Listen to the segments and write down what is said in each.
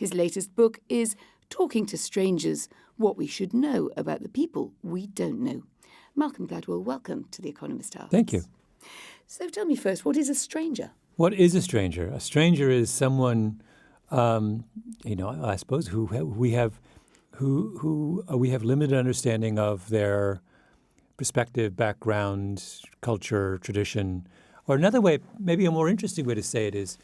His latest book is Talking to Strangers, What We Should Know About the People We Don't Know. Malcolm Gladwell, welcome to The Economist House. Thank you. So tell me first, what is a stranger? What is a stranger? A stranger is someone, I suppose, who we have limited understanding of their perspective, background, culture, tradition. Or another way, maybe a more interesting way to say it is,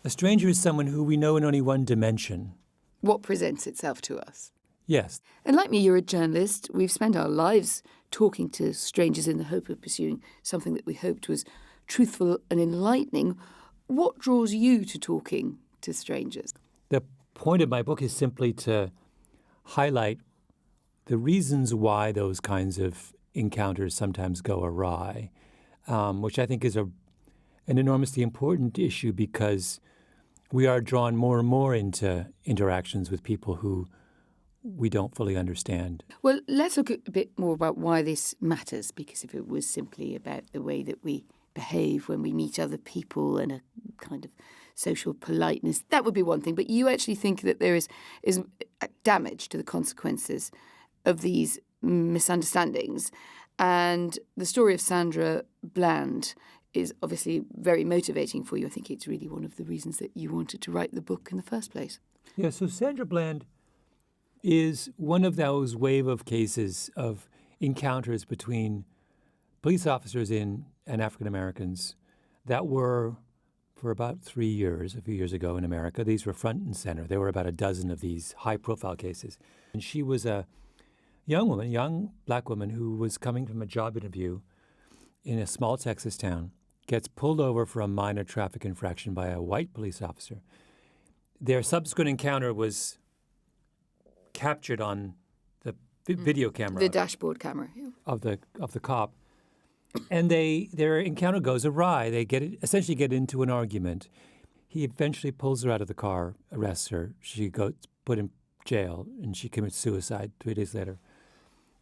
a stranger is someone who we know in only one dimension. What presents itself to us? Yes. And like me, you're a journalist. We've spent our lives talking to strangers in the hope of pursuing something that we hoped was truthful and enlightening. What draws you to talking to strangers? The point of my book is simply to highlight the reasons why those kinds of encounters sometimes go awry, which I think is an enormously important issue because we are drawn more and more into interactions with people who we don't fully understand. Well, let's look a bit more about why this matters, because if it was simply about the way that we behave when we meet other people and a kind of social politeness, that would be one thing. But you actually think that there is damage to the consequences of these misunderstandings. And the story of Sandra Bland is obviously very motivating for you. I think it's really one of the reasons that you wanted to write the book in the first place. Yeah, so Sandra Bland is one of those wave of cases of encounters between police officers and African Americans that were, for about 3 years, a few years ago in America, these were front and center. There were about a dozen of these high-profile cases. And she was a young black woman who was coming from a job interview in a small Texas town, gets pulled over for a minor traffic infraction by a white police officer. Their subsequent encounter was captured on the video camera. The dashboard camera. Yeah. of the cop. And their encounter goes awry. They essentially get into an argument. He eventually pulls her out of the car, arrests her. She goes put in jail, and she commits suicide 3 days later.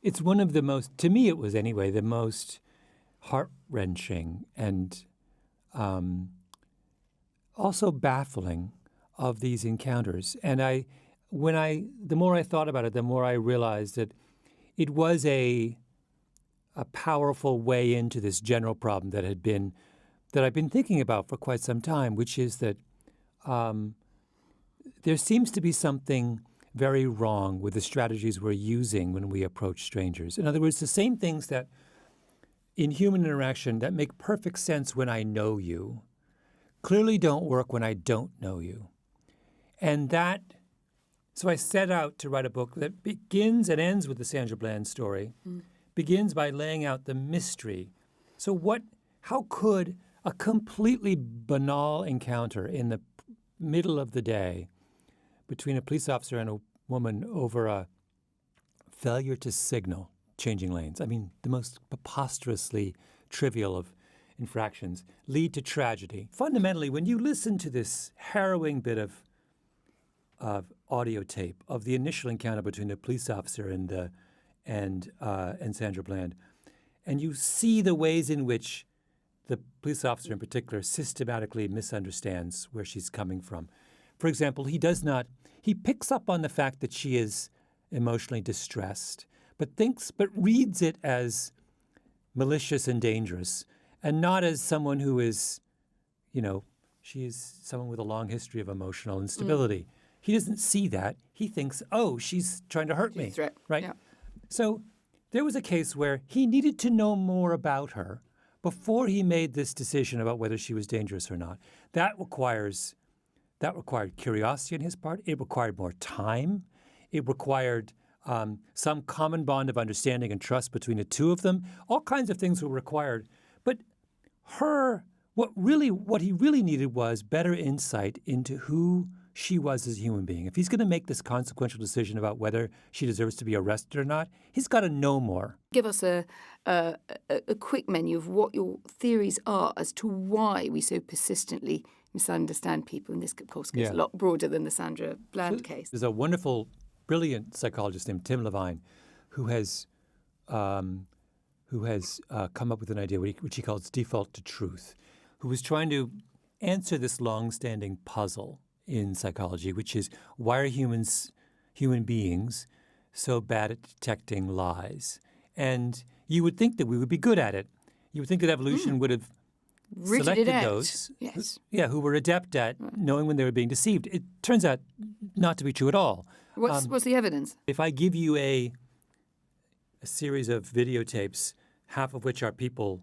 It's one of the most, to me it was anyway, the most heart-wrenching and also baffling of these encounters. And the more I thought about it, the more I realized that it was a powerful way into this general problem that I've been thinking about for quite some time, which is that there seems to be something very wrong with the strategies we're using when we approach strangers. In other words, the same things that in human interaction that make perfect sense when I know you clearly don't work when I don't know you. So I set out to write a book that begins and ends with the Sandra Bland story, begins by laying out the mystery. So how could a completely banal encounter in the middle of the day between a police officer and a woman over a failure to signal changing lanes, I mean, the most preposterously trivial of infractions, lead to tragedy? Fundamentally, when you listen to this harrowing bit of audio tape of the initial encounter between the police officer and Sandra Bland, and you see the ways in which the police officer in particular systematically misunderstands where she's coming from. For example, he picks up on the fact that she is emotionally distressed, but reads it as malicious and dangerous, and not as someone who is, she is someone with a long history of emotional instability. He doesn't see that. He thinks, she's trying to hurt me, threat. right? Yeah. So there was a case where he needed to know more about her before he made this decision about whether she was dangerous or not. That required curiosity on his part. It required more time. It required some common bond of understanding and trust between the two of them. All kinds of things were required. But what he really needed was better insight into who she was as a human being. If he's going to make this consequential decision about whether she deserves to be arrested or not, he's got to know more. Give us a quick menu of what your theories are as to why we so persistently misunderstand people. And this, of course, goes a lot broader than the Sandra Bland case. There's a wonderful, brilliant psychologist named Tim Levine who has come up with an idea which he calls default to truth, who was trying to answer this long-standing puzzle in psychology, which is why are human beings, so bad at detecting lies? And you would think that we would be good at it. You would think that evolution would have Rooted selected it out. those Yes. who were adept at knowing when they were being deceived. It turns out not to be true at all. What's the evidence? If I give you a series of videotapes, half of which are people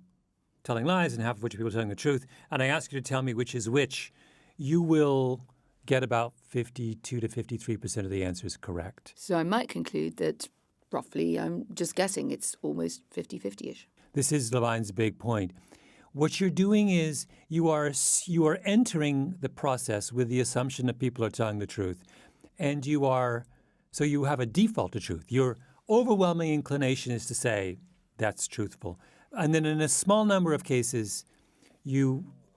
telling lies and half of which are people telling the truth, and I ask you to tell me which is which, you will get about 52 to 53% of the answers correct. So I might conclude that roughly, I'm just guessing, it's almost 50-50-ish. This is Levine's big point. What you're doing is you are entering the process with the assumption that people are telling the truth, and you have a default to truth. Your overwhelming inclination is to say that's truthful, and then in a small number of cases,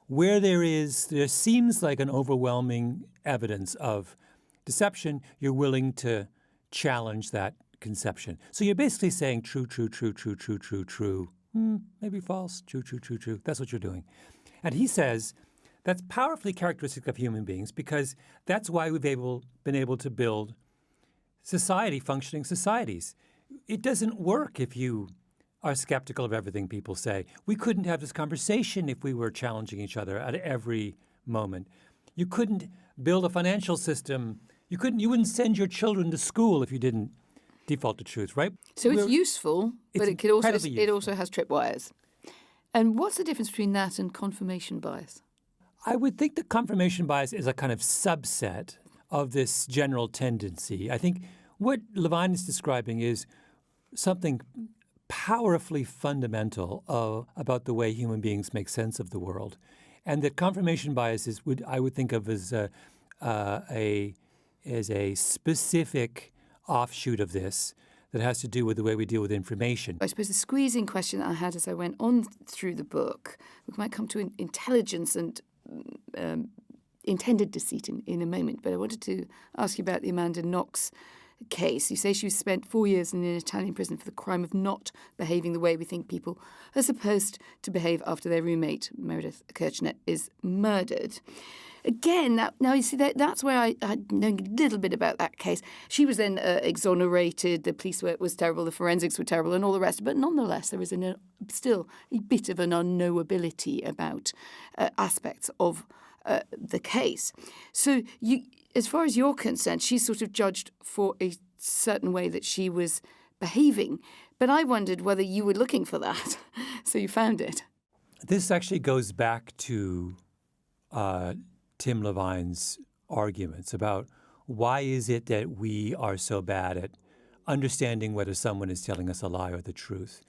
where there seems like an overwhelming evidence of deception, you're willing to challenge that conception. So you're basically saying true, true, true, true, true, true, true. Maybe false, true, true, true, true. That's what you're doing. And he says that's powerfully characteristic of human beings because that's why we've been able to build functioning societies. It doesn't work if you are skeptical of everything people say. We couldn't have this conversation if we were challenging each other at every moment. You couldn't build a financial system. You wouldn't send your children to school if you didn't default to truth, right? So it's useful, but it also has tripwires. And what's the difference between that and confirmation bias? I would think that confirmation bias is a kind of subset of this general tendency. I think what Levine is describing is something powerfully fundamental about the way human beings make sense of the world. And that confirmation bias I would think of as a specific offshoot of this that has to do with the way we deal with information. I suppose the squeezing question that I had as I went on through the book, we might come to intelligence and intended deceit in a moment, but I wanted to ask you about the Amanda Knox case. You say she was spent 4 years in an Italian prison for the crime of not behaving the way we think people are supposed to behave after their roommate, Meredith Kirchner, is murdered. Again, now you see, that's where I know a little bit about that case. She was then exonerated, the police work was terrible, the forensics were terrible, and all the rest. But nonetheless, there is still a bit of an unknowability about aspects of the case. So as far as you're concerned, she's sort of judged for a certain way that she was behaving. But I wondered whether you were looking for that, so you found it. This actually goes back to Tim Levine's arguments about why is it that we are so bad at understanding whether someone is telling us a lie or the truth.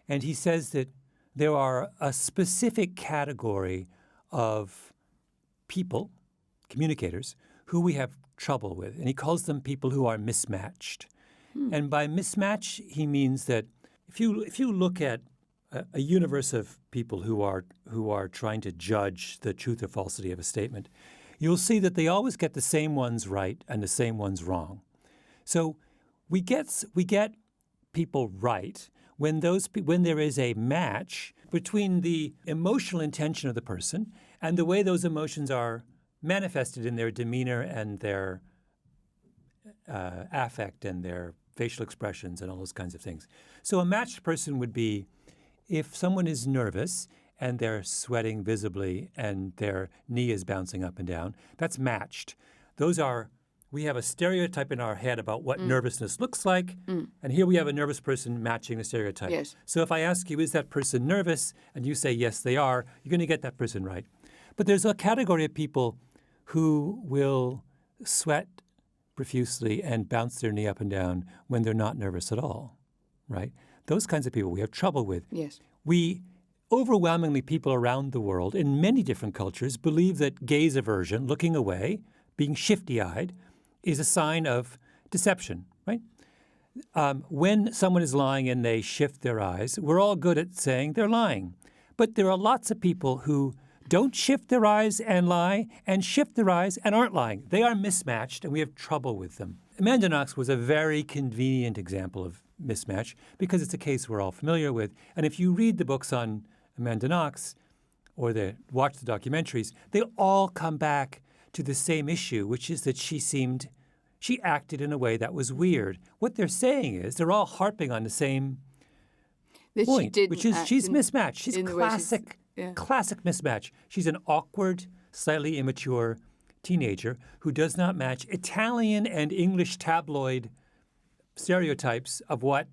And he says that there are a specific category of people, communicators, who we have trouble with. And he calls them people who are mismatched. And by mismatch, he means that if you look at a universe of people who are trying to judge the truth or falsity of a statement, you'll see that they always get the same ones right and the same ones wrong. So we get people right when there is a match between the emotional intention of the person and the way those emotions are manifested in their demeanor and their affect and their facial expressions and all those kinds of things. So a matched person would be if someone is nervous and they're sweating visibly and their knee is bouncing up and down, that's matched. We have a stereotype in our head about what nervousness looks like, and here we have a nervous person matching the stereotype. Yes. So if I ask you, is that person nervous, and you say, yes, they are, you're going to get that person right. But there's a category of people who will sweat profusely and bounce their knee up and down when they're not nervous at all, right? Those kinds of people we have trouble with. Yes. Overwhelmingly, people around the world in many different cultures believe that gaze aversion, looking away, being shifty-eyed, is a sign of deception, right? When someone is lying and they shift their eyes, we're all good at saying they're lying. But there are lots of people who don't shift their eyes and lie, and shift their eyes and aren't lying. They are mismatched, and we have trouble with them. Amanda Knox was a very convenient example of mismatch because it's a case we're all familiar with. And if you read the books on Amanda Knox or watch the documentaries, they all come back to the same issue, which is that she acted in a way that was weird. What they're saying is they're all harping on the same That she point, didn't which is act she's in- mismatched. She's in the way she's- classic mismatch. She's an awkward, slightly immature teenager who does not match Italian and English tabloid stereotypes of what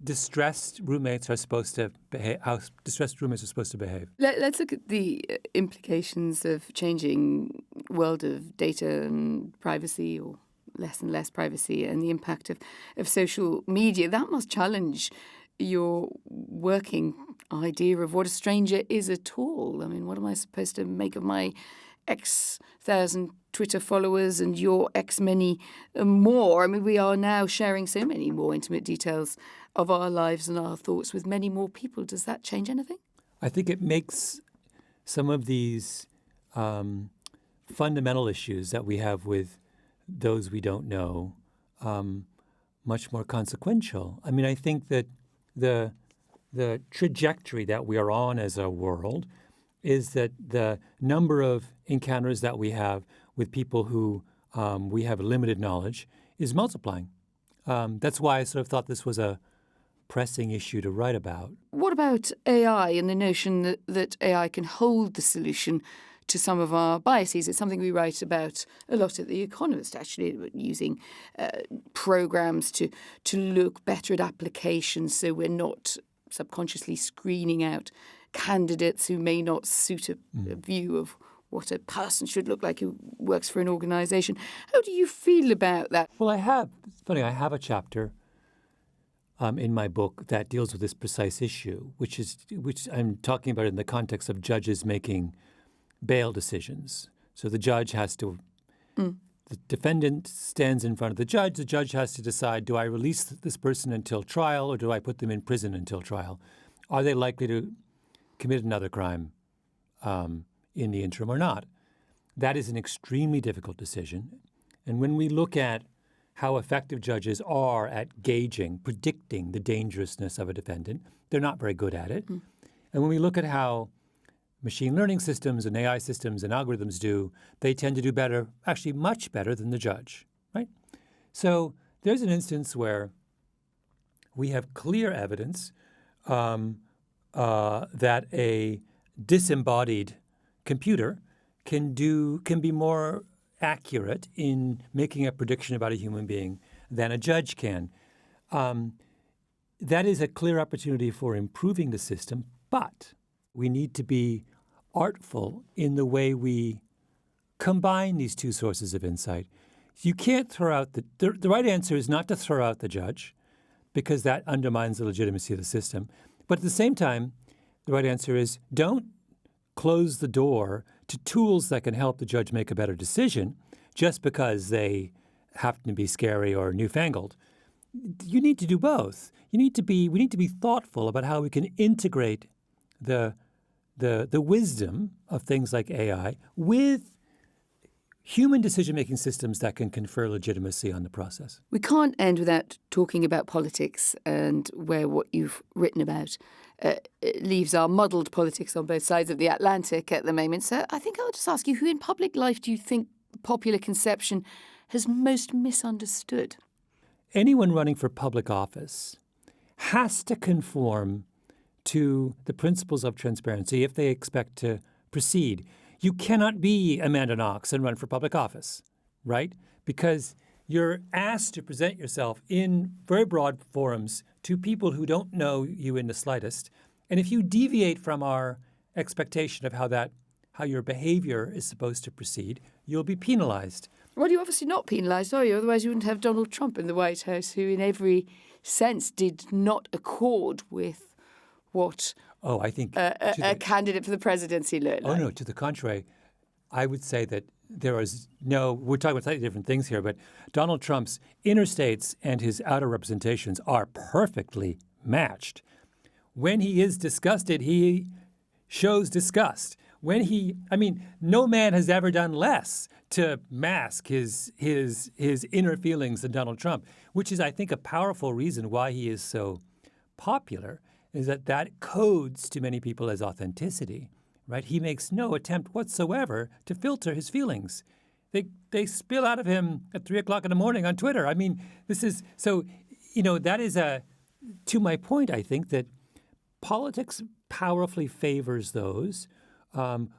distressed roommates are supposed to behave, how distressed roommates are supposed to behave. Let's look at the implications of changing world of data and privacy, or less and less privacy, and the impact of social media. That must challenge your working idea of what a stranger is at all. I mean, what am I supposed to make of my X thousand Twitter followers and your X many more? I mean, we are now sharing so many more intimate details of our lives and our thoughts with many more people. Does that change anything? I think it makes some of these fundamental issues that we have with those we don't know much more consequential. I mean, I think that the trajectory that we are on as a world is that the number of encounters that we have with people who we have limited knowledge is multiplying. That's why I sort of thought this was a pressing issue to write about. What about AI and the notion that AI can hold the solution to some of our biases? It's something we write about a lot at The Economist, actually, using programs to look better at applications so we're not subconsciously screening out candidates who may not suit a view of what a person should look like who works for an organisation. How do you feel about that? Well, I have a chapter in my book that deals with this precise issue, which I'm talking about in the context of judges making bail decisions. So the judge has to, the defendant stands in front of the judge has to decide, do I release this person until trial or do I put them in prison until trial? Are they likely to commit another crime in the interim or not? That is an extremely difficult decision. And when we look at how effective judges are at gauging, predicting the dangerousness of a defendant, they're not very good at it. And when we look at how machine learning systems and AI systems and algorithms do, they tend to do better, actually much better than the judge, right? So there's an instance where we have clear evidence that a disembodied computer can be more accurate in making a prediction about a human being than a judge can. That is a clear opportunity for improving the system, but we need to be artful in the way we combine these two sources of insight. You can't throw out the right answer is not to throw out the judge, because that undermines the legitimacy of the system. But at the same time, the right answer is don't close the door to tools that can help the judge make a better decision just because they happen to be scary or newfangled. You need to do both. We need to be thoughtful about how we can integrate the wisdom of things like AI with human decision-making systems that can confer legitimacy on the process. We can't end without talking about politics and where what you've written about leaves our muddled politics on both sides of the Atlantic at the moment. So I think I'll just ask you, who in public life do you think popular conception has most misunderstood? Anyone running for public office has to conform to the principles of transparency if they expect to proceed. You cannot be Amanda Knox and run for public office, right? Because you're asked to present yourself in very broad forums to people who don't know you in the slightest. And if you deviate from our expectation of how your behavior is supposed to proceed, you'll be penalized. Well, you're obviously not penalised, are you? Otherwise you wouldn't have Donald Trump in the White House, who in every sense did not accord with what I think a candidate for the presidency looked like. Oh, no, to the contrary. I would say that we're talking about slightly different things here, but Donald Trump's inner states and his outer representations are perfectly matched. When he is disgusted, he shows disgust. No man has ever done less to mask his inner feelings than Donald Trump, which is, I think, a powerful reason why he is so popular, is that codes to many people as authenticity, right? He makes no attempt whatsoever to filter his feelings. they spill out of him at 3 o'clock in the morning on Twitter. I mean, this is so, that is to my point, I think that politics powerfully favors those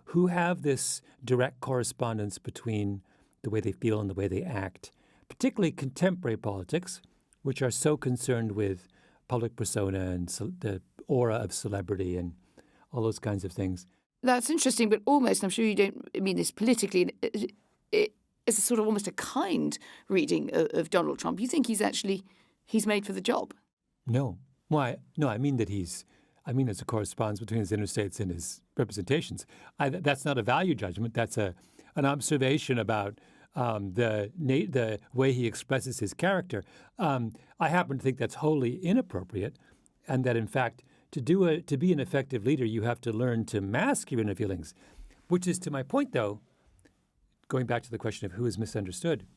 who have this direct correspondence between the way they feel and the way they act, particularly contemporary politics, which are so concerned with public persona and the aura of celebrity and all those kinds of things. That's interesting, but almost, I'm sure you don't mean this politically, it's a sort of almost a kind reading of Donald Trump. You think he's made for the job? No. Why? No, I mean that there's a correspondence between his interstates and his representations. That's not a value judgment. That's an observation about the way he expresses his character. I happen to think that's wholly inappropriate, and that in fact, to be an effective leader, you have to learn to mask your inner feelings, which is to my point, though. Going back to the question of who is misunderstood,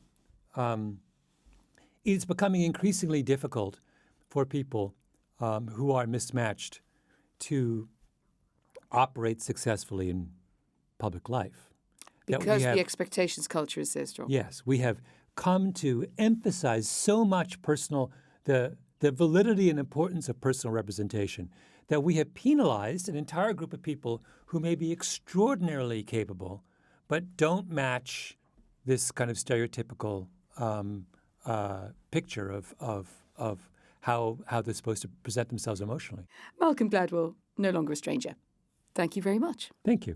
it's becoming increasingly difficult for people who are mismatched to operate successfully in public life. Because the expectations culture is so strong. Yes, we have come to emphasize so much the validity and importance of personal representation that we have penalized an entire group of people who may be extraordinarily capable but don't match this kind of stereotypical picture of how they're supposed to present themselves emotionally. Malcolm Gladwell, no longer a stranger. Thank you very much. Thank you.